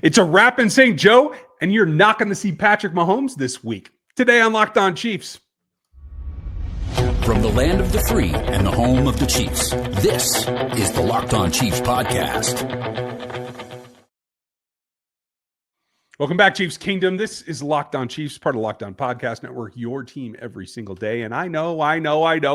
It's a wrap in St. Joe, and you're not going to see Patrick Mahomes this week. Today on Locked On Chiefs. From the land of the free and the home of the Chiefs, this is the Locked On Chiefs podcast. Welcome back, Chiefs Kingdom. This is Locked On Chiefs, part of Locked On Podcast Network, your team every single day. And I know,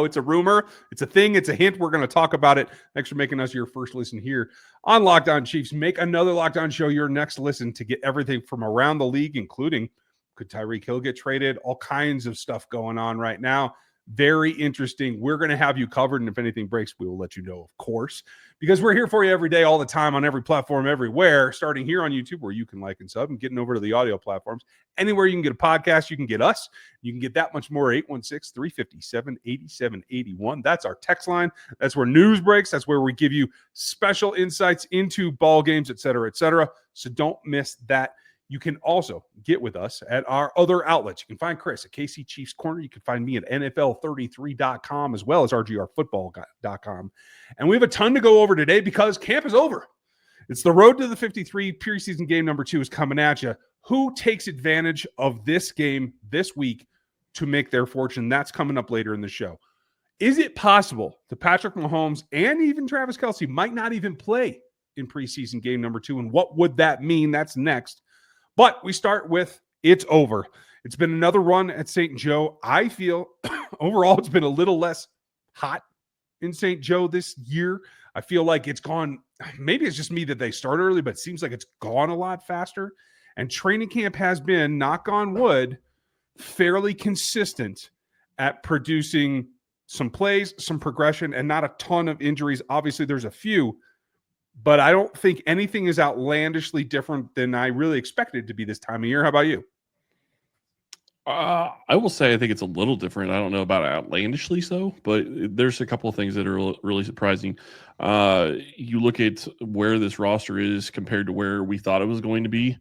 it's a rumor, it's a thing, it's a hint. We're going to talk about it. Thanks for making us your first listen here on Locked On Chiefs. Make another Locked On show your next listen to get everything from around the league, including could Tyreek Hill get traded? All kinds of stuff going on right now. Very interesting. We're going to have you covered, and if anything breaks, we will let you know, of course, because we're here for you every day, all the time, on every platform, everywhere, starting here on YouTube, where you can like and sub, and getting over to the audio platforms. Anywhere you can get a podcast, you can get us. You can get that much more, 816-357-8781. That's our text line. That's where news breaks. That's where we give you special insights into ball games, et cetera, et cetera. So don't miss that. You can also get with us at our other outlets. You can find Chris at KC Chiefs Corner. You can find me at NFL33.com as well as RGRFootball.com. And we have a ton to go over today because camp is over. It's the road to the 53. Preseason game number 2 is coming at you. Who takes advantage of this game this week to make their fortune? That's coming up later in the show. Is it possible that Patrick Mahomes and even Travis Kelce might not even play in preseason game number 2? And what would that mean? That's next. But we start with it's over. It's been another run at St. Joe. I feel overall it's been a little less hot in St. Joe this year. I feel like it's gone. Maybe it's just me that they start early, but it seems like it's gone a lot faster. And training camp has been, knock on wood, fairly consistent at producing some plays, some progression, and not a ton of injuries. Obviously, there's a few. But I don't think anything is outlandishly different than I really expected it to be this time of year. How about you? I will say I think it's a little different. I don't know about outlandishly so, but there's a couple of things that are really surprising. You look at where this roster is compared to where we thought it was going to be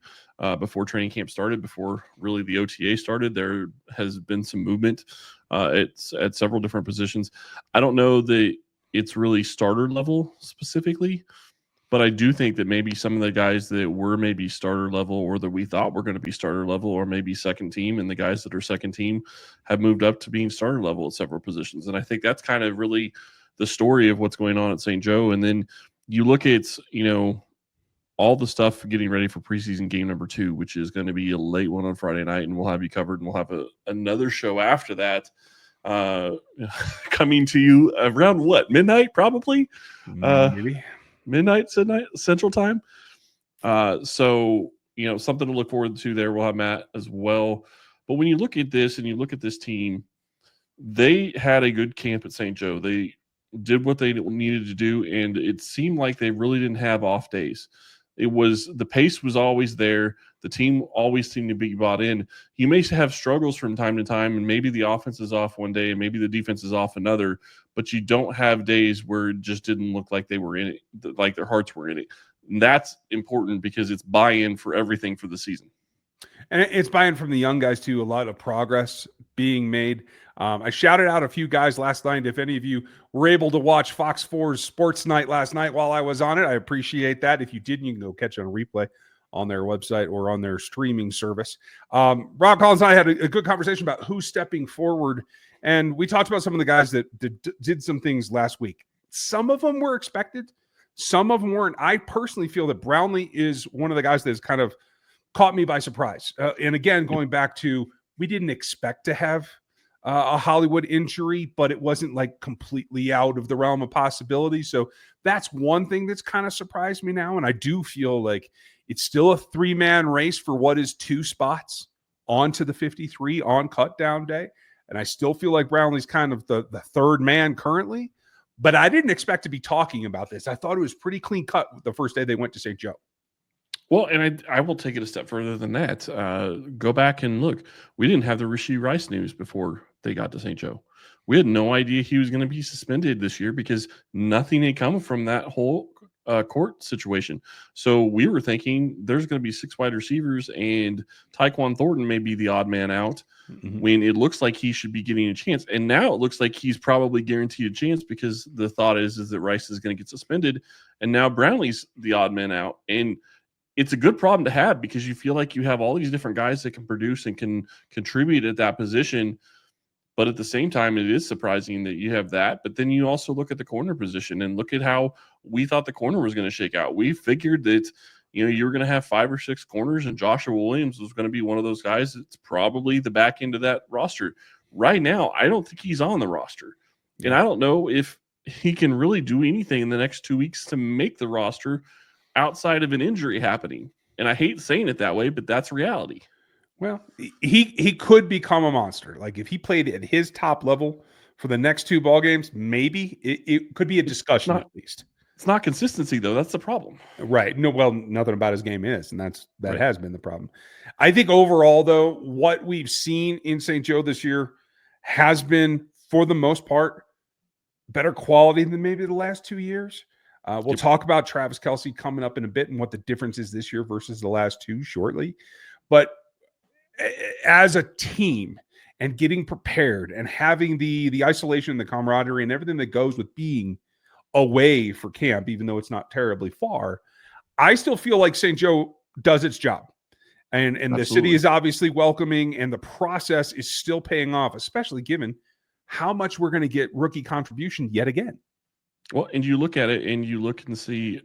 before training camp started, before really the OTA started. There has been some movement at several different positions. I don't know that it's really starter level specifically, but I do think that maybe some of the guys that were maybe starter level or that we thought were going to be starter level or maybe second team, and the guys that are second team have moved up to being starter level at several positions. And I think that's kind of really the story of what's going on at St. Joe. And then you look at, all the stuff getting ready for preseason game number 2, which is going to be a late one on Friday night, and we'll have you covered, and we'll have another show after that coming to you around midnight probably? Maybe. Midnight Central Time. So, something to look forward to there. We'll have Matt as well. But when you look at this and you look at this team, they had a good camp at St. Joe. They did what they needed to do, and it seemed like they really didn't have off days. The pace was always there. The team always seemed to be bought in. You may have struggles from time to time, and maybe the offense is off one day and maybe the defense is off another, but you don't have days where it just didn't look like they were in it, like their hearts were in it. And that's important because it's buy-in for everything for the season. And it's buy-in from the young guys, too. A lot of progress being made. I shouted out a few guys last night. If any of you were able to watch Fox 4's Sports Night last night while I was on it, I appreciate that. If you didn't, you can go catch it on a replay on their website or on their streaming service. Rob Collins and I had a good conversation about who's stepping forward, and we talked about some of the guys that did some things last week. Some of them were expected. Some of them weren't. I personally feel that Brownlee is one of the guys that has kind of caught me by surprise. And again, going back to, we didn't expect to have a Hollywood injury, but it wasn't like completely out of the realm of possibility. So that's one thing that's kind of surprised me now. And I do feel like it's still a 3-man race for what is 2 spots onto the 53 on cut down day. And I still feel like Brownlee's kind of the third man currently, but I didn't expect to be talking about this. I thought it was pretty clean cut the first day they went to St. Joe. Well, and I will take it a step further than that. Go back and look. We didn't have the Rashee Rice news before they got to St. Joe. We had no idea he was going to be suspended this year because nothing had come from that whole court situation. So we were thinking there's going to be 6 wide receivers and Tyquan Thornton may be the odd man out when it looks like he should be getting a chance. And now it looks like he's probably guaranteed a chance because the thought is that Rice is going to get suspended. And now Brownlee's the odd man out. And it's a good problem to have because you feel like you have all these different guys that can produce and can contribute at that position. But at the same time, it is surprising that you have that. But then you also look at the corner position and look at how we thought the corner was going to shake out. We figured that, you were going to have 5 or 6 corners, and Joshua Williams was going to be one of those guys that's probably the back end of that roster. Right now, I don't think he's on the roster. And I don't know if he can really do anything in the next 2 weeks to make the roster outside of an injury happening. And I hate saying it that way, but that's reality. Well, he could become a monster. Like if he played at his top level for the next 2 ball games, maybe it could be a discussion at least. It's not consistency though. That's the problem. Right. No, well, nothing about his game is, and that right. has been the problem. I think overall though, what we've seen in St. Joe this year has been, for the most part, better quality than maybe the last 2 years. We'll talk about Travis Kelce coming up in a bit and what the difference is this year versus the last 2 shortly. But as a team and getting prepared and having the isolation, the camaraderie, and everything that goes with being away for camp, even though it's not terribly far, I still feel like St. Joe does its job. And the city is obviously welcoming, and the process is still paying off, especially given how much we're going to get rookie contribution yet again. Well, and you look at it and you look and see,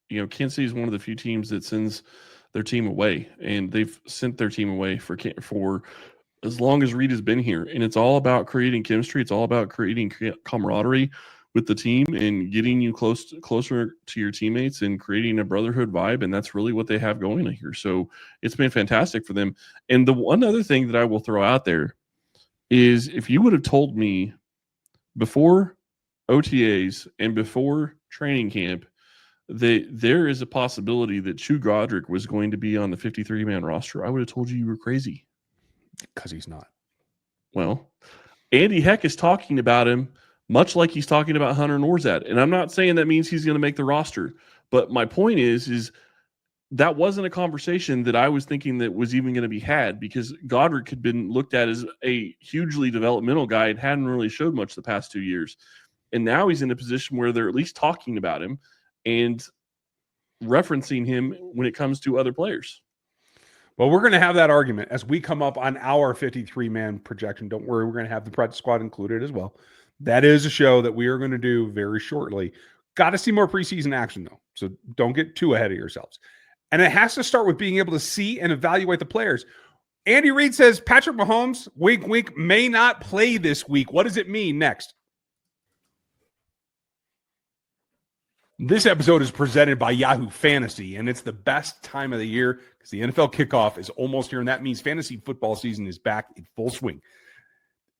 Kansas City is one of the few teams that sends their team away, and they've sent their team away for as long as Reid has been here. And it's all about creating chemistry. It's all about creating camaraderie with the team and getting you closer to your teammates and creating a brotherhood vibe. And that's really what they have going on here. So it's been fantastic for them. And the one other thing that I will throw out there is, if you would have told me before OTAs and before training camp that there is a possibility that Chu Godric was going to be on the 53-man roster, I would have told you were crazy. Because he's not. Well, Andy Heck is talking about him much like he's talking about Hunter Norzad. And I'm not saying that means he's going to make the roster. But my point is that wasn't a conversation that I was thinking that was even going to be had, because Godric had been looked at as a hugely developmental guy and hadn't really showed much the past 2 years. And now he's in a position where they're at least talking about him and referencing him when it comes to other players. Well, we're going to have that argument as we come up on our 53-man projection. Don't worry, we're going to have the practice squad included as well. That is a show that we are going to do very shortly. Got to see more preseason action, though, so don't get too ahead of yourselves. And it has to start with being able to see and evaluate the players. Andy Reid says Patrick Mahomes, wink, wink, may not play this week. What does it mean? Next. This episode is presented by Yahoo Fantasy, and it's the best time of the year because the NFL kickoff is almost here, and that means fantasy football season is back in full swing.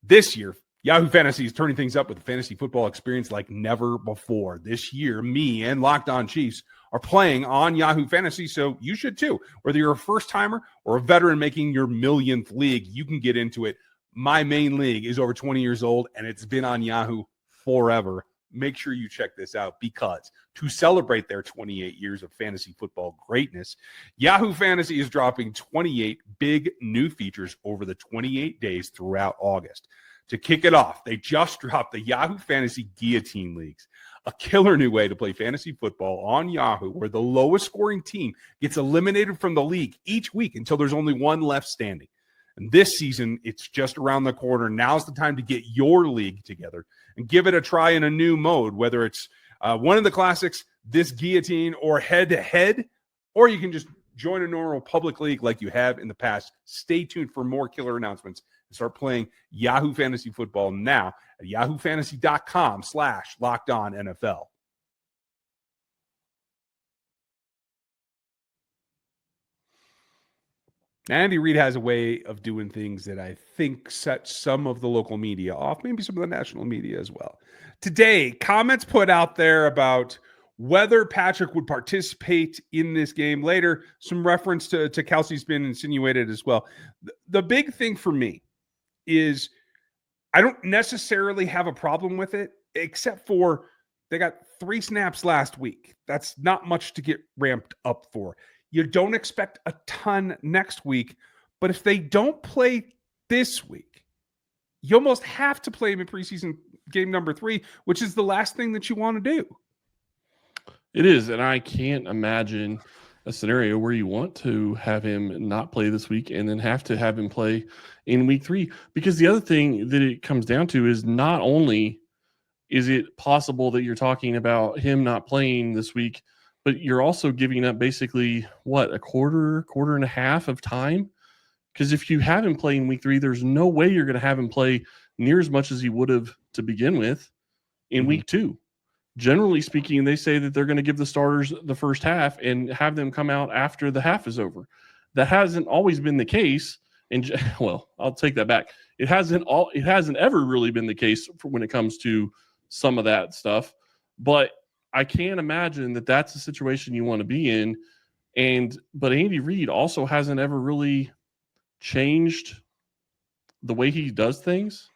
This year, Yahoo Fantasy is turning things up with a fantasy football experience like never before. This year, me and Locked On Chiefs are playing on Yahoo Fantasy, so you should too. Whether you're a first-timer or a veteran making your millionth league, you can get into it. My main league is over 20 years old, and it's been on Yahoo forever. Make sure you check this out, because to celebrate their 28 years of fantasy football greatness, Yahoo Fantasy is dropping 28 big new features over the 28 days throughout August. To kick it off, they just dropped the Yahoo Fantasy Guillotine Leagues, a killer new way to play fantasy football on Yahoo, where the lowest scoring team gets eliminated from the league each week until there's only one left standing. And this season, it's just around the corner. Now's the time to get your league together and give it a try in a new mode, whether it's one of the classics, this guillotine, or head-to-head, or you can just join a normal public league like you have in the past. Stay tuned for more killer announcements and start playing Yahoo Fantasy Football now at yahoofantasy.com/LockedOnNFL. Andy Reid has a way of doing things that I think sets some of the local media off, maybe some of the national media as well. Today, comments put out there about whether Patrick would participate in this game. Later, some reference to Kelce's been insinuated as well. The big thing for me is I don't necessarily have a problem with it, except for they got 3 snaps last week. That's not much to get ramped up for. You don't expect a ton next week, but if they don't play this week, you almost have to play him in preseason game number 3, which is the last thing that you want to do. It is, and I can't imagine a scenario where you want to have him not play this week and then have to have him play in week 3. Because the other thing that it comes down to is not only is it possible that you're talking about him not playing this week, but you're also giving up basically a quarter and a half of time. Because if you have him play in week 3, there's no way you're going to have him play near as much as he would have to begin with in week 2. Generally speaking, they say that they're going to give the starters the first half and have them come out after the half is over. That hasn't always been the case. And well, I'll take that back. It hasn't ever really been the case when it comes to some of that stuff. But I can't imagine that that's the situation you want to be in. But Andy Reid also hasn't ever really changed the way he does things.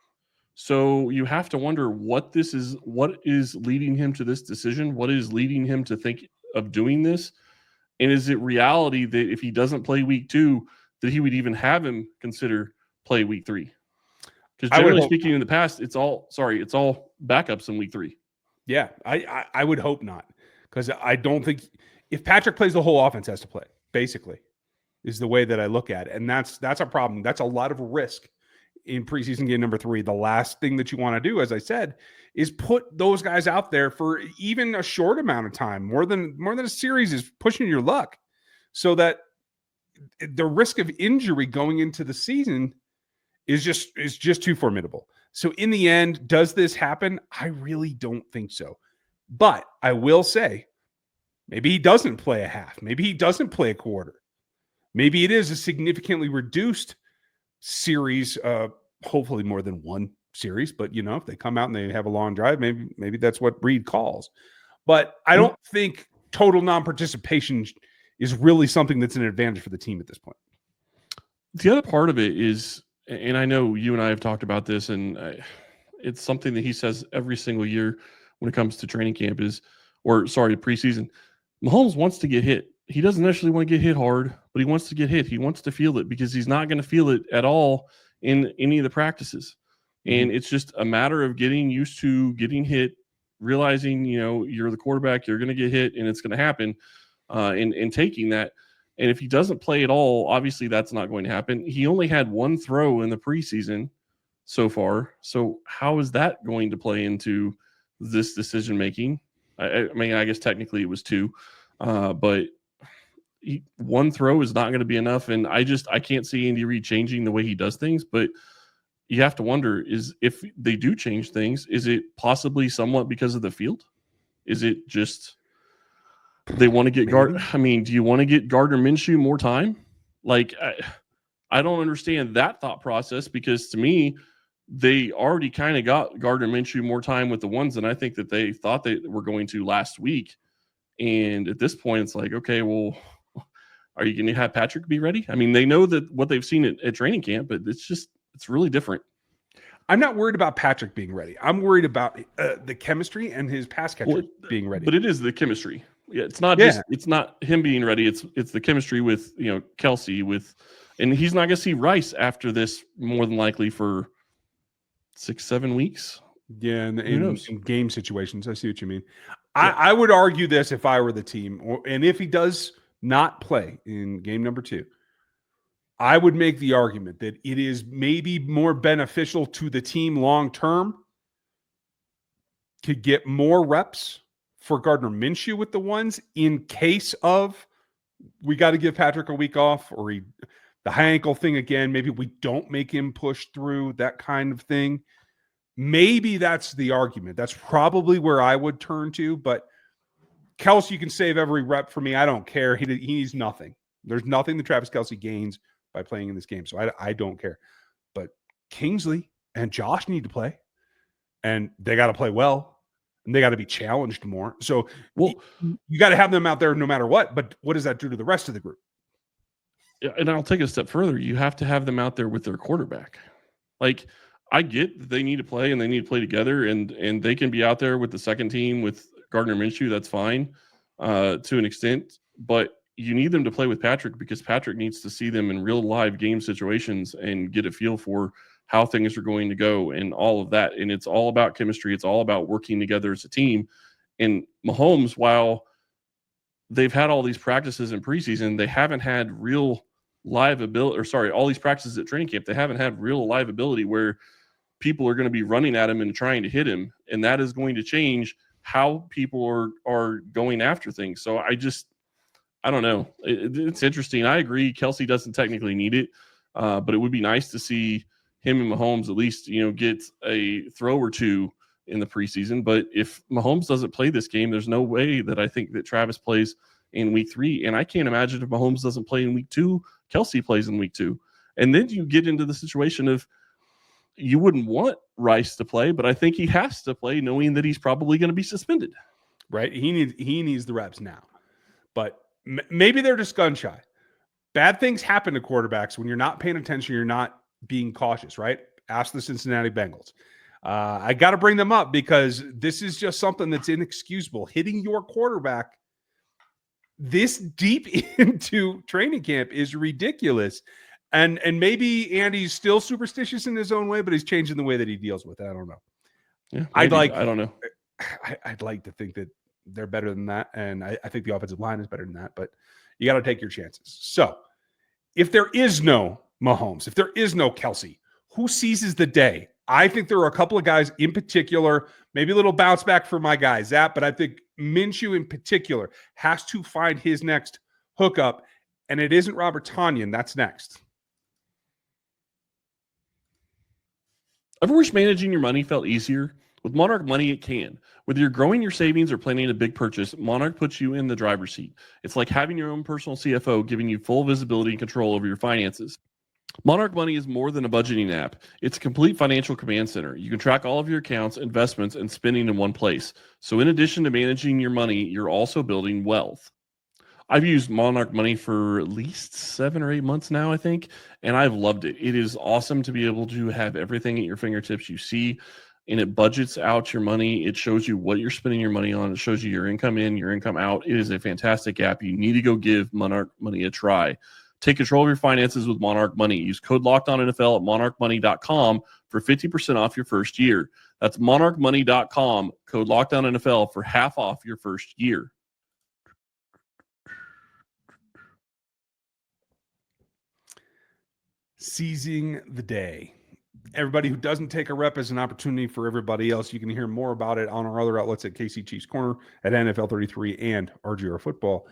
So you have to wonder what is leading him to this decision? What is leading him to think of doing this? And is it reality that if he doesn't play week 2, that he would even have him consider play week 3? Because generally speaking, in the past, it's all backups in week 3. Yeah, I would hope not, because I don't think if Patrick plays, the whole offense has to play, basically, is the way that I look at it. And that's a problem. That's a lot of risk in preseason game number 3. The last thing that you want to do, as I said, is put those guys out there for even a short amount of time. More than a series is pushing your luck, so that the risk of injury going into the season is just too formidable. So in the end, does this happen? I really don't think so. But I will say, maybe he doesn't play a half. Maybe he doesn't play a quarter. Maybe it is a significantly reduced series, hopefully more than one series. But, if they come out and they have a long drive, maybe that's what Reid calls. But I don't think total non-participation is really something that's an advantage for the team at this point. The other part of it is, and I know you and I have talked about this, and it's something that he says every single year when it comes to training camp preseason. Mahomes wants to get hit. He doesn't necessarily want to get hit hard, but he wants to get hit. He wants to feel it, because he's not going to feel it at all in any of the practices. And it's just a matter of getting used to getting hit, realizing, you're the quarterback, you're going to get hit, and it's going to happen, and taking that. And if he doesn't play at all, obviously that's not going to happen. He only had one throw in the preseason so far. So how is that going to play into this decision-making? I mean, I guess technically it was 2, but one throw is not going to be enough. And I can't see Andy Reid changing the way he does things, but you have to wonder, is if they do change things, is it possibly somewhat because of the field? Is it just they want to get do you want to get Gardner Minshew more time? Like, I don't understand that thought process, because to me, they already kind of got Gardner Minshew more time with the ones than I think that they thought they were going to last week. And at this point, it's like, okay, well, are you going to have Patrick be ready? I mean, they know that what they've seen at training camp, but it's really different. I'm not worried about Patrick being ready. I'm worried about the chemistry and his pass catcher being ready. But it is the chemistry. Yeah, it's not it's not him being ready. It's the chemistry with Kelsey and he's not going to see Rice after this, more than likely, for 6-7 weeks. Yeah, in game situations, I see what you mean. Yeah. I would argue this if I were the team, and if he does not play in game number 2, I would make the argument that it is maybe more beneficial to the team long term to get more reps for Gardner Minshew with the ones, in case of we got to give Patrick a week off, or the high ankle thing again. Maybe we don't make him push through, that kind of thing. Maybe that's the argument. That's probably where I would turn to. But Kelsey, you can save every rep for me. I don't care. He needs nothing. There's nothing that Travis Kelsey gains by playing in this game. So I don't care. But Kingsley and Josh need to play. And they got to play well. And they got to be challenged more. So you got to have them out there no matter what. But what does that do to the rest of the group? Yeah, and I'll take it a step further. You have to have them out there with their quarterback. Like, I get that they need to play and they need to play together, and they can be out there with the second team with Gardner Minshew. That's fine to an extent. But you need them to play with Patrick, because Patrick needs to see them in real live game situations and get a feel for how things are going to go and all of that. And it's all about chemistry. It's all about working together as a team. And Mahomes, while they've had all these practices in preseason. They haven't had real live ability, or sorry, all these practices at training camp. They haven't had real live ability where people are going to be running at him and trying to hit him. And that is going to change how people are going after things. So I don't know. It's interesting. I agree. Kelsey doesn't technically need it, but it would be nice to see him and Mahomes at least, get a throw or two in the preseason. But if Mahomes doesn't play this game, there's no way that I think that Travis plays in week 3. And I can't imagine if Mahomes doesn't play in week 2, Kelsey plays in week 2. And then you get into the situation of you wouldn't want Rice to play, but I think he has to play knowing that he's probably going to be suspended. Right. He needs the reps now. But maybe they're just gun shy. Bad things happen to quarterbacks when you're not paying attention, you're not being cautious, right? Ask the Cincinnati Bengals. I got to bring them up because this is just something that's inexcusable. Hitting your quarterback this deep into training camp is ridiculous. And maybe Andy's still superstitious in his own way, but he's changing the way that he deals with it. I don't know. Yeah, I don't know. I'd like to think that they're better than that. And I think the offensive line is better than that, but you got to take your chances. So if there is no Mahomes, if there is no Kelsey, who seizes the day? I think there are a couple of guys in particular, maybe a little bounce back for my guy, Zap, but I think Minshew in particular has to find his next hookup, and it isn't Robert Tonyan. That's next. Ever wish managing your money felt easier? With Monarch Money, it can. Whether you're growing your savings or planning a big purchase, Monarch puts you in the driver's seat. It's like having your own personal CFO, giving you full visibility and control over your finances. Monarch Money is more than a budgeting app. It's a complete financial command center. You can track all of your accounts, investments, and spending in one place. So in addition to managing your money, you're also building wealth. I've used Monarch Money for at least 7 or 8 months now, I think, and I've loved it. It is awesome to be able to have everything at your fingertips. You see, and it budgets out your money. It shows you what you're spending your money on. It shows you your income in, your income out. It is a fantastic app. You need to go give Monarch Money a try. Take control of your finances with Monarch Money. Use code LOCKEDONNFL at monarchmoney.com for 50% off your first year. That's monarchmoney.com, code LOCKEDONNFL for half off your first year. Seizing the day. Everybody who doesn't take a rep is an opportunity for everybody else. You can hear more about it on our other outlets at KC Chiefs Corner, at NFL 33, and RGR Football.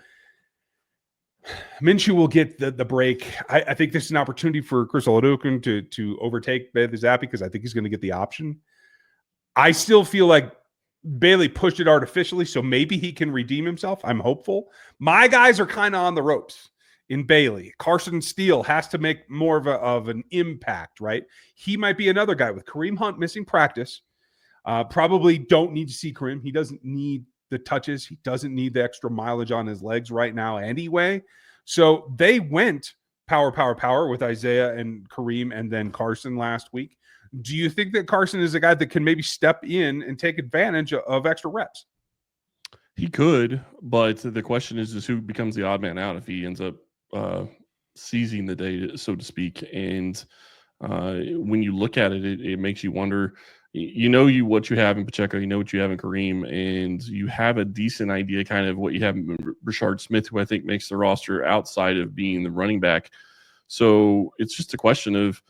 Minshew will get the break. I think this is an opportunity for Chris Oladokun to overtake Bailey Zappi because I think he's going to get the option. I still feel like Bailey pushed it artificially, so maybe he can redeem himself. I'm hopeful. My guys are kind of on the ropes in Bailey. Carson Steele has to make more of an impact, right? He might be another guy with Kareem Hunt missing practice. Probably don't need to see Kareem. He doesn't need the touches. He doesn't need the extra mileage on his legs right now anyway. So they went power with Isaiah and Kareem and then Carson last week. Do you think that Carson is a guy that can maybe step in and take advantage of extra reps? He could, but the question is who becomes the odd man out if he ends up seizing the day, so to speak. And when you look at it, it makes you wonder. What you have in Pacheco, you know what you have in Kareem, and you have a decent idea kind of what you have in Rashard Smith, who I think makes the roster outside of being the running back. So it's just a question of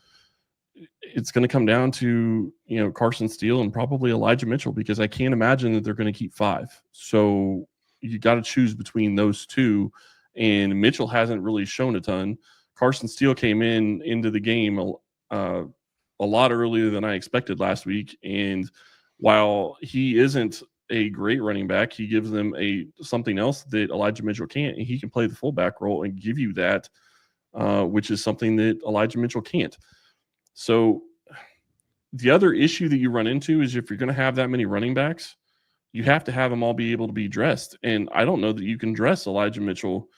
it's going to come down to, Carson Steele and probably Elijah Mitchell, because I can't imagine that they're going to keep 5. So you got to choose between those two, and Mitchell hasn't really shown a ton. Carson Steele came into the game a lot earlier than I expected last week. And while he isn't a great running back, he gives them something else that Elijah Mitchell can't. And he can play the fullback role and give you that, which is something that Elijah Mitchell can't. So the other issue that you run into is if you're going to have that many running backs, you have to have them all be able to be dressed. And I don't know that you can dress Elijah Mitchell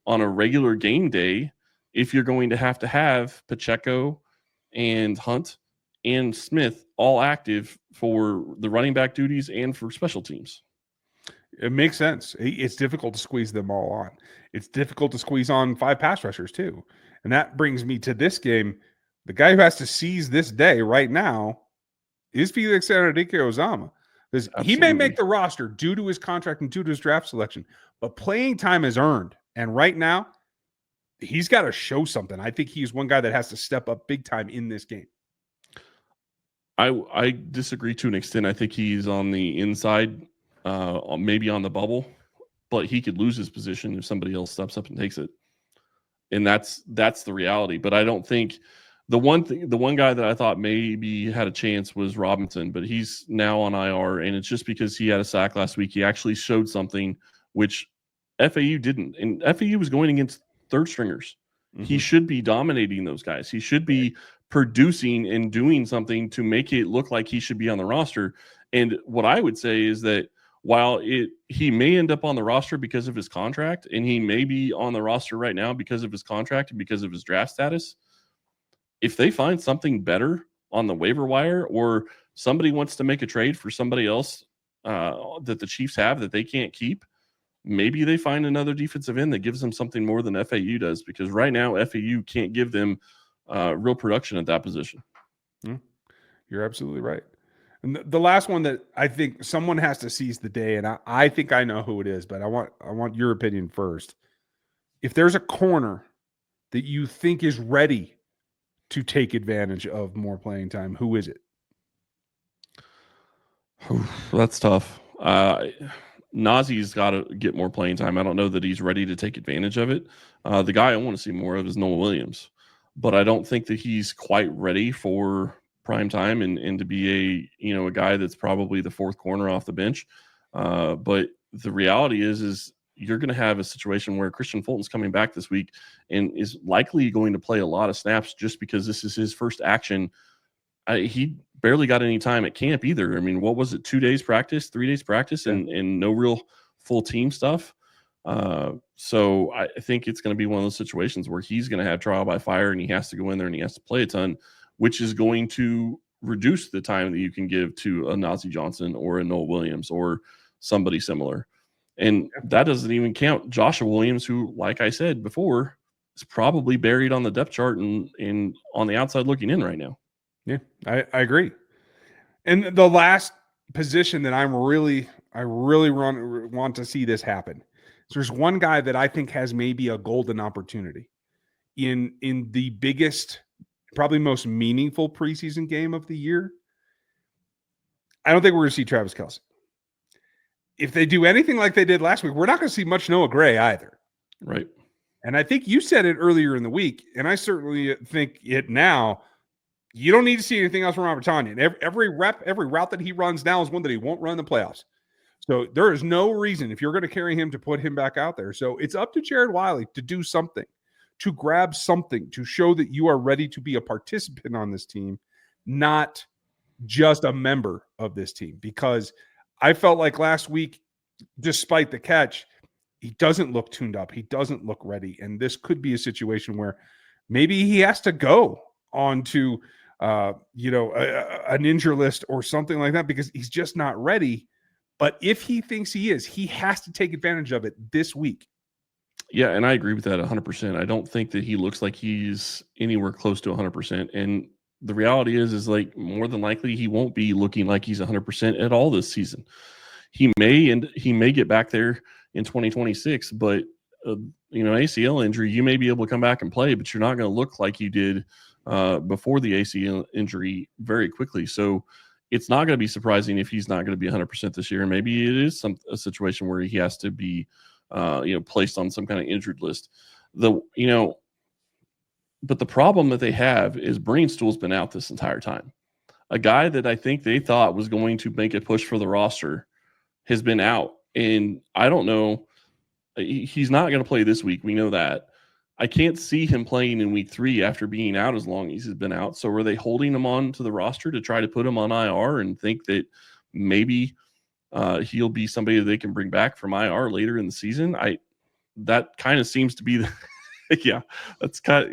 on a regular game day if you're going to have Pacheco and Hunt and Smith all active for the running back duties and for special teams. It makes sense. It's difficult to squeeze them all on. It's difficult to squeeze on 5 pass rushers too. And that brings me to this game. The guy who has to seize this day right now is Felix Anudike-Uzomah. Because he may Absolutely. make the roster due to his contract and due to his draft selection, but playing time is earned. And right now, he's got to show something. I think he's one guy that has to step up big time in this game. I disagree to an extent. I think he's on the inside, maybe on the bubble, but he could lose his position if somebody else steps up and takes it. And that's the reality. But I don't think the one guy that I thought maybe had a chance was Robinson, but he's now on IR, and it's just because he had a sack last week. He actually showed something which FAU didn't, and FAU was going against third stringers. Mm-hmm. He should be dominating those guys. He should be producing and doing something to make it look like he should be on the roster. And what I would say is that while he may end up on the roster because of his contract, and he may be on the roster right now because of his contract and because of his draft status, if they find something better on the waiver wire, or somebody wants to make a trade for somebody else that the Chiefs have that they can't keep, maybe they find another defensive end that gives them something more than FAU does, because right now FAU can't give them real production at that position. You're absolutely right. And the last one that I think someone has to seize the day, and I think I know who it is, but I want your opinion first. If there's a corner that you think is ready to take advantage of more playing time, who is it? That's tough. Nazee's got to get more playing time. I don't know that he's ready to take advantage of it. The guy I want to see more of is Noah Williams, but I don't think that he's quite ready for prime time and to be a guy that's probably the fourth corner off the bench. But the reality is you're going to have a situation where Christian Fulton's coming back this week and is likely going to play a lot of snaps just because this is his first action. He barely got any time at camp either. I mean, what was it? 2 days practice, 3 days practice, and no real full team stuff. So I think it's going to be one of those situations where he's going to have trial by fire, and he has to go in there and he has to play a ton, which is going to reduce the time that you can give to a Nazee Johnson or a Noah Williams or somebody similar. And that doesn't even count Joshua Williams, who, like I said before, is probably buried on the depth chart and on the outside looking in right now. Yeah, I agree. And the last position that I really want to see this happen. So there's one guy that I think has maybe a golden opportunity in the biggest, probably most meaningful preseason game of the year. I don't think we're going to see Travis Kelce. If they do anything like they did last week, we're not going to see much Noah Gray either. Right. And I think you said it earlier in the week, and I certainly think it now. You don't need to see anything else from Robert Tonyan. Every route that he runs now is one that he won't run in the playoffs. So there is no reason, if you're going to carry him, to put him back out there. So it's up to Jared Wiley to do something, to grab something, to show that you are ready to be a participant on this team, not just a member of this team. Because I felt like last week, despite the catch, he doesn't look tuned up. He doesn't look ready. And this could be a situation where maybe he has to go on to an injury list or something like that, because he's just not ready. But if he thinks he is, he has to take advantage of it this week. Yeah, and I agree with that 100%. I don't think that he looks like he's anywhere close to 100%. And the reality is like more than likely he won't be looking like he's 100% at all this season. He may get back there in 2026, but ACL injury, you may be able to come back and play, but you're not going to look like you did before the ACL injury very quickly. So it's not going to be surprising if he's not going to be 100% this year. And maybe it is a situation where he has to be, placed on some kind of injured list. But the problem that they have is Breenstool's been out this entire time. A guy that I think they thought was going to make a push for the roster has been out. And I don't know. He's not going to play this week. We know that. I can't see him playing in week 3 after being out as long as he's been out. So are they holding him on to the roster to try to put him on IR and think that maybe he'll be somebody that they can bring back from IR later in the season? That kind of seems to be the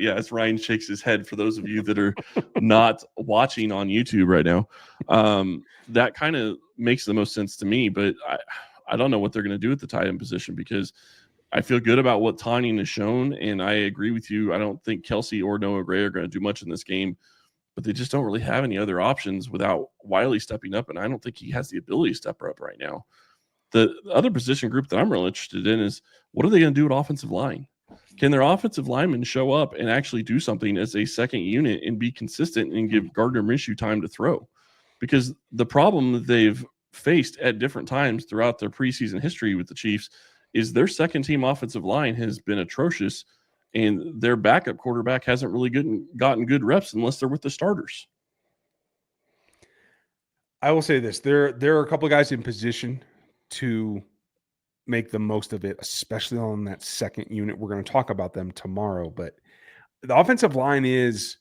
as Ryan shakes his head for those of you that are not watching on YouTube right now. That kind of makes the most sense to me, but I don't know what they're going to do at the tight end position, because I feel good about what Tonyan has shown, and I agree with you. I don't think Kelce or Noah Gray are going to do much in this game. but they just don't really have any other options without Wiley stepping up, and I don't think he has the ability to step up right now. The other position group that I'm really interested in is what are they going to do at offensive line? Can their offensive linemen show up and actually do something as a second unit and be consistent and give Gardner Minshew time to throw? Because the problem that they've faced at different times throughout their preseason history with the Chiefs is their second team offensive line has been atrocious, and their backup quarterback hasn't really gotten good reps unless they're with the starters. I will say this. There are a couple of guys in position to make the most of it, especially on that second unit. We're going to talk about them tomorrow, but the offensive line is,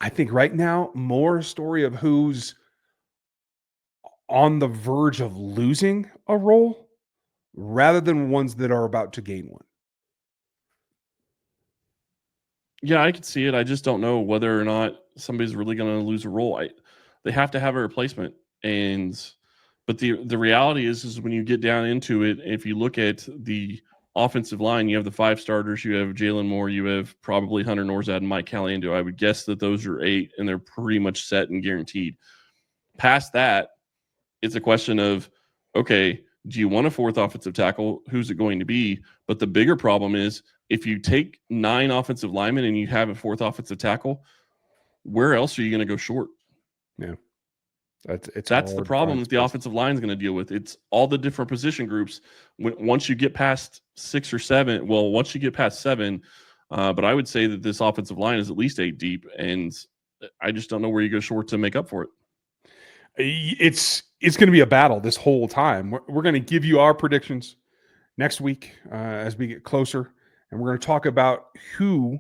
I think right now, more a story of who's on the verge of losing a role rather than ones that are about to gain one. Yeah, I could see it. I just don't know whether or not somebody's really going to lose a role. They have to have a replacement, but the reality is when you get down into it, if you look at the offensive line, you have the 5 starters, you have Jalen Moore, you have probably Hunter Norzad and Mike Caliendo. I would guess that those are 8, and they're pretty much set and guaranteed. Past that, it's a question of, okay, do you want a 4th offensive tackle? Who's it going to be? But the bigger problem is if you take 9 offensive linemen and you have a 4th offensive tackle, where else are you going to go short? Yeah. That's the problem that the offensive line is going to deal with. It's all the different position groups. Once you get past 6 or 7, once you get past 7, but I would say that this offensive line is at least 8 deep, and I just don't know where you go short to make up for it. It's going to be a battle this whole time. We're going to give you our predictions next week as we get closer, and we're going to talk about who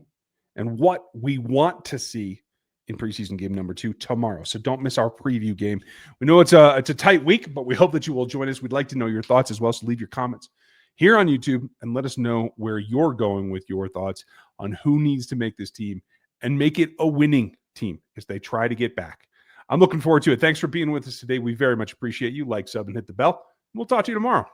and what we want to see in preseason game number 2 tomorrow. So don't miss our preview game. We know it's a tight week, but we hope that you will join us. We'd like to know your thoughts as well, so leave your comments here on YouTube and let us know where you're going with your thoughts on who needs to make this team and make it a winning team as they try to get back. I'm looking forward to it. Thanks for being with us today. We very much appreciate you. Like, sub, and hit the bell. We'll talk to you tomorrow.